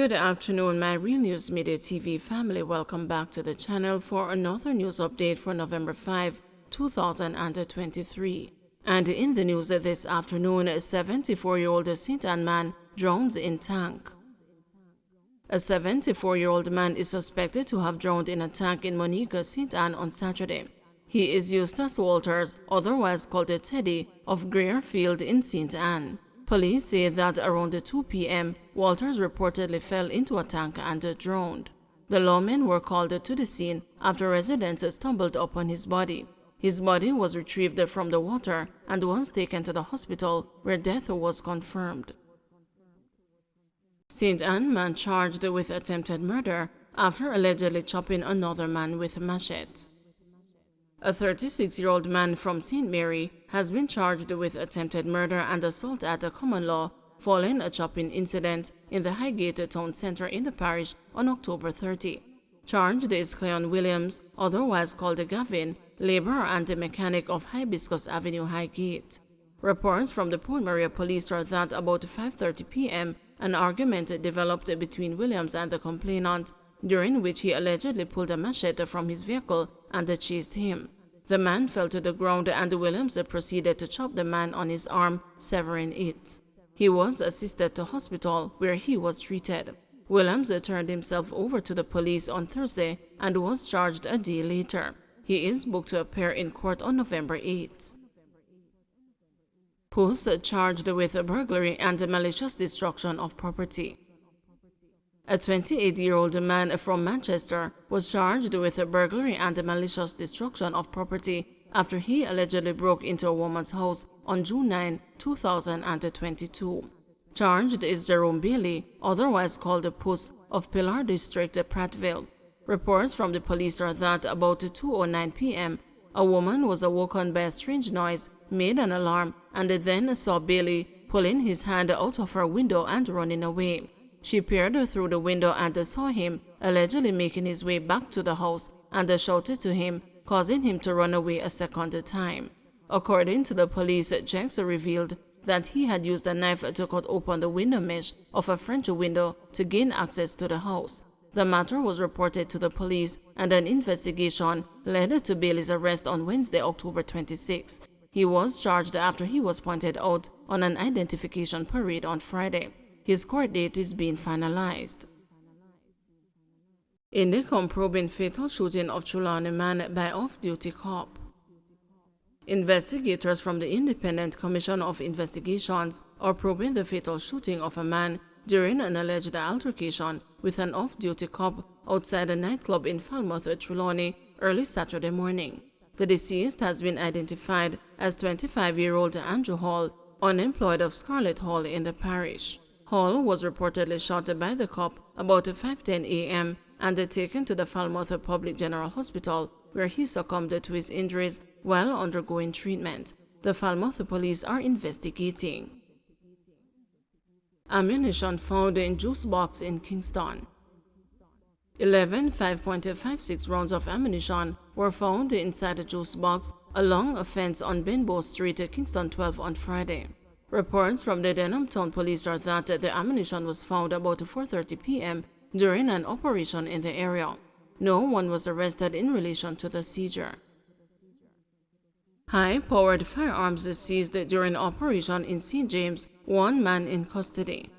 Good afternoon, my Real News Media TV family. Welcome back to the channel for another news update for November 5, 2023. And in the news this afternoon, a 74-year-old St. Ann man drowns in tank. A 74-year-old man is suspected to have drowned in a tank in Monica, St. Ann on Saturday. He is Eustace Walters, otherwise called the Teddy, of Greerfield in St. Ann. Police say that around 2 p.m., Walters reportedly fell into a tank and drowned. The lawmen were called to the scene after residents stumbled upon his body. His body was retrieved from the water and was taken to the hospital where death was confirmed. St. Ann man charged with attempted murder after allegedly chopping another man with a machete. A 36-year-old man from St. Mary has been charged with attempted murder and assault at a common law following a chopping incident in the Highgate town center in the parish on October 30. Charged is Cleon Williams, otherwise called Gavin, laborer and a mechanic of Hibiscus Avenue, Highgate. Reports from the Port Maria police are that about 5:30 p.m., an argument developed between Williams and the complainant, during which he allegedly pulled a machete from his vehicle and chased him. The man fell to the ground and Williams proceeded to chop the man on his arm, severing it. He was assisted to hospital where he was treated. Williams turned himself over to the police on Thursday and was charged a day later. He is booked to appear in court on November 8. Puss charged with burglary and malicious destruction of property. A 28-year-old man from Manchester was charged with burglary and malicious destruction of property after he allegedly broke into a woman's house on June 9, 2022. Charged is Jerome Bailey, otherwise called Puss, of Pilar District, Prattville. Reports from the police are that about 2:09 p.m., a woman was awoken by a strange noise, made an alarm, and then saw Bailey pulling his hand out of her window and running away. She peered through the window and saw him allegedly making his way back to the house and shouted to him, causing him to run away a second time. According to the police, checks revealed that he had used a knife to cut open the window mesh of a French window to gain access to the house. The matter was reported to the police and an investigation led to Bailey's arrest on Wednesday, October 26. He was charged after he was pointed out on an identification parade on Friday. His court date is being finalized. Indicom probing fatal shooting of Trelawney man by off-duty cop. Investigators from the Independent Commission of Investigations are probing the fatal shooting of a man during an alleged altercation with an off-duty cop outside a nightclub in Falmouth, Trelawney, early Saturday morning. The deceased has been identified as 25-year-old Andrew Hall, unemployed of Scarlett Hall in the parish. Hall was reportedly shot by the cop about 5:10 a.m. and taken to the Falmouth Public General Hospital, where he succumbed to his injuries while undergoing treatment. The Falmouth police are investigating. Ammunition found in juice box in Kingston. 11 5.56 rounds of ammunition were found inside a juice box along a fence on Benbow Street, Kingston 12 on Friday. Reports from the Denham Town Police are that the ammunition was found about 4:30 p.m. during an operation in the area. No one was arrested in relation to the seizure. High-powered firearms seized during operation in St. James, one man in custody.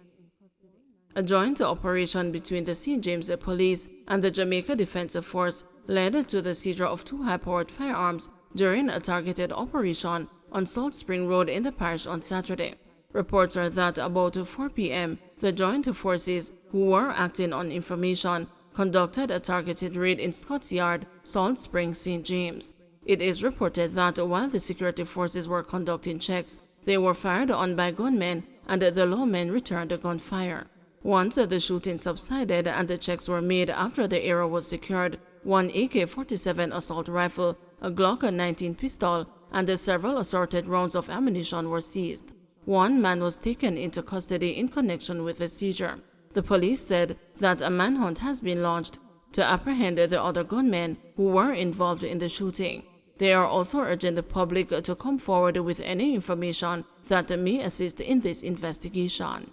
A joint operation between the St. James Police and the Jamaica Defense Force led to the seizure of two high-powered firearms during a targeted operation on Salt Spring Road in the parish on Saturday. Reports are that about 4 p.m., the joint forces, who were acting on information, conducted a targeted raid in Scott's Yard, Salt Spring, St. James. It is reported that while the security forces were conducting checks, they were fired on by gunmen and the lawmen returned gunfire. Once the shooting subsided and the checks were made after the area was secured, one AK-47 assault rifle, a Glock 19 pistol, and several assorted rounds of ammunition were seized. One man was taken into custody in connection with the seizure. The police said that a manhunt has been launched to apprehend the other gunmen who were involved in the shooting. They are also urging the public to come forward with any information that may assist in this investigation.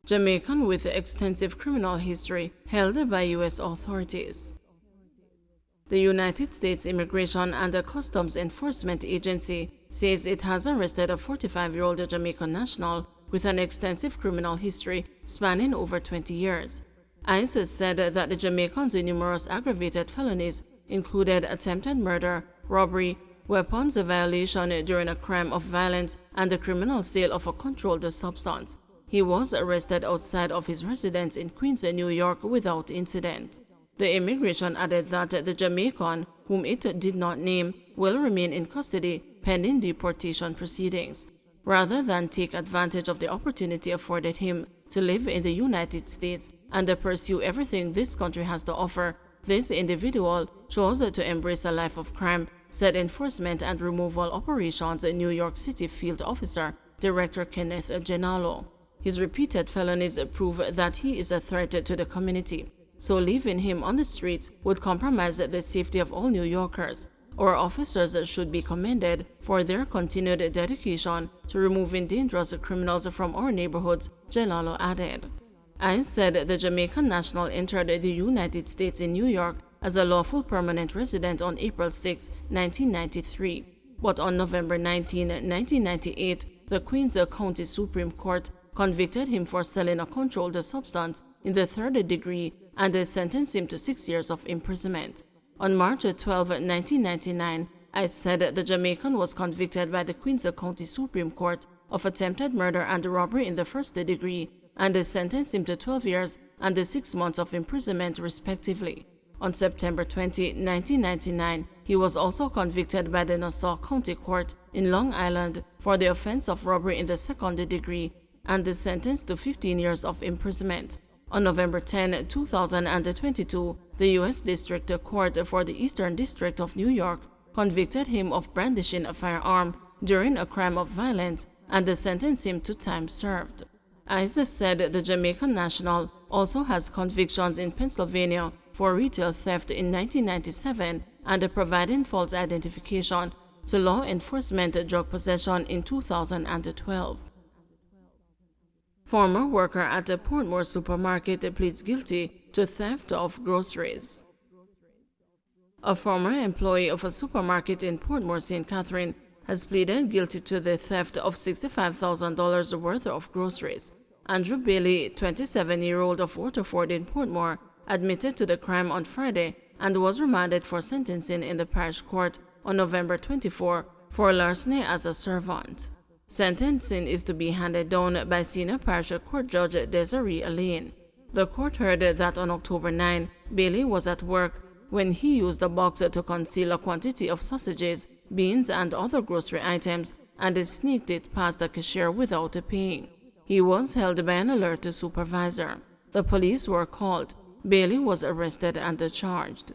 Jamaican with extensive criminal history held by U.S. authorities. The United States Immigration and Customs Enforcement Agency says it has arrested a 45-year-old Jamaican national with an extensive criminal history spanning over 20 years. ICE said that the Jamaican's numerous aggravated felonies included attempted murder, robbery, weapons violation during a crime of violence, and the criminal sale of a controlled substance. He was arrested outside of his residence in Queens, New York without incident. The immigration added that the Jamaican, whom it did not name, will remain in custody pending deportation proceedings. Rather than take advantage of the opportunity afforded him to live in the United States and pursue everything this country has to offer, this individual chose to embrace a life of crime, said Enforcement and Removal Operations New York City Field Officer Director Kenneth Genalo. His repeated felonies prove that he is a threat to the community, so leaving him on the streets would compromise the safety of all New Yorkers. Our officers should be commended for their continued dedication to removing dangerous criminals from our neighborhoods, Genalo added. ICE said the Jamaican national entered the United States in New York as a lawful permanent resident on April 6, 1993. But on November 19, 1998, the Queens County Supreme Court convicted him for selling a controlled substance in the third degree and sentenced him to 6 years of imprisonment. On March 12, 1999, ICE said the Jamaican was convicted by the Queens County Supreme Court of attempted murder and robbery in the first degree and sentenced him to 12 years and 6 months of imprisonment respectively. On September 20, 1999, he was also convicted by the Nassau County Court in Long Island for the offense of robbery in the second degree and sentenced to 15 years of imprisonment. On November 10, 2022, the U.S. District Court for the Eastern District of New York convicted him of brandishing a firearm during a crime of violence and sentenced him to time served. ICE said the Jamaican national also has convictions in Pennsylvania for retail theft in 1997 and providing false identification to law enforcement drug possession in 2012. Former worker at a Portmore supermarket pleads guilty to theft of groceries. A former employee of a supermarket in Portmore, St. Catherine, has pleaded guilty to the theft of $65,000 worth of groceries. Andrew Bailey, 27-year-old of Waterford in Portmore, admitted to the crime on Friday and was remanded for sentencing in the parish court on November 24 for larceny as a servant. Sentencing is to be handed down by Senior Parish Court Judge Desiree Allain. The court heard that on October 9, Bailey was at work when he used a box to conceal a quantity of sausages, beans, and other grocery items and sneaked it past the cashier without paying. He was held by an alert supervisor. The police were called. Bailey was arrested and charged.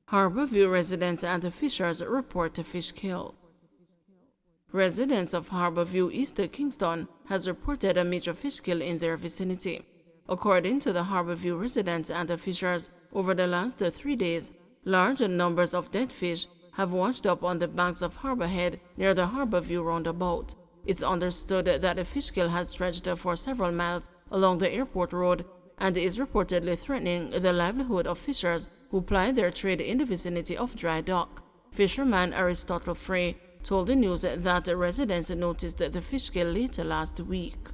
Harborview residents and fishers report a fish kill. Residents of Harborview, East Kingston, has reported a major fish kill in their vicinity. According to the Harborview residents and fishers, over the last 3 days, large numbers of dead fish have washed up on the banks of Harborhead near the Harborview roundabout. It's understood that the fish kill has stretched for several miles along the airport road and is reportedly threatening the livelihood of fishers who ply their trade in the vicinity of Dry Dock. Fisherman Aristotle Frey told the news that residents noticed the fish kill late last week.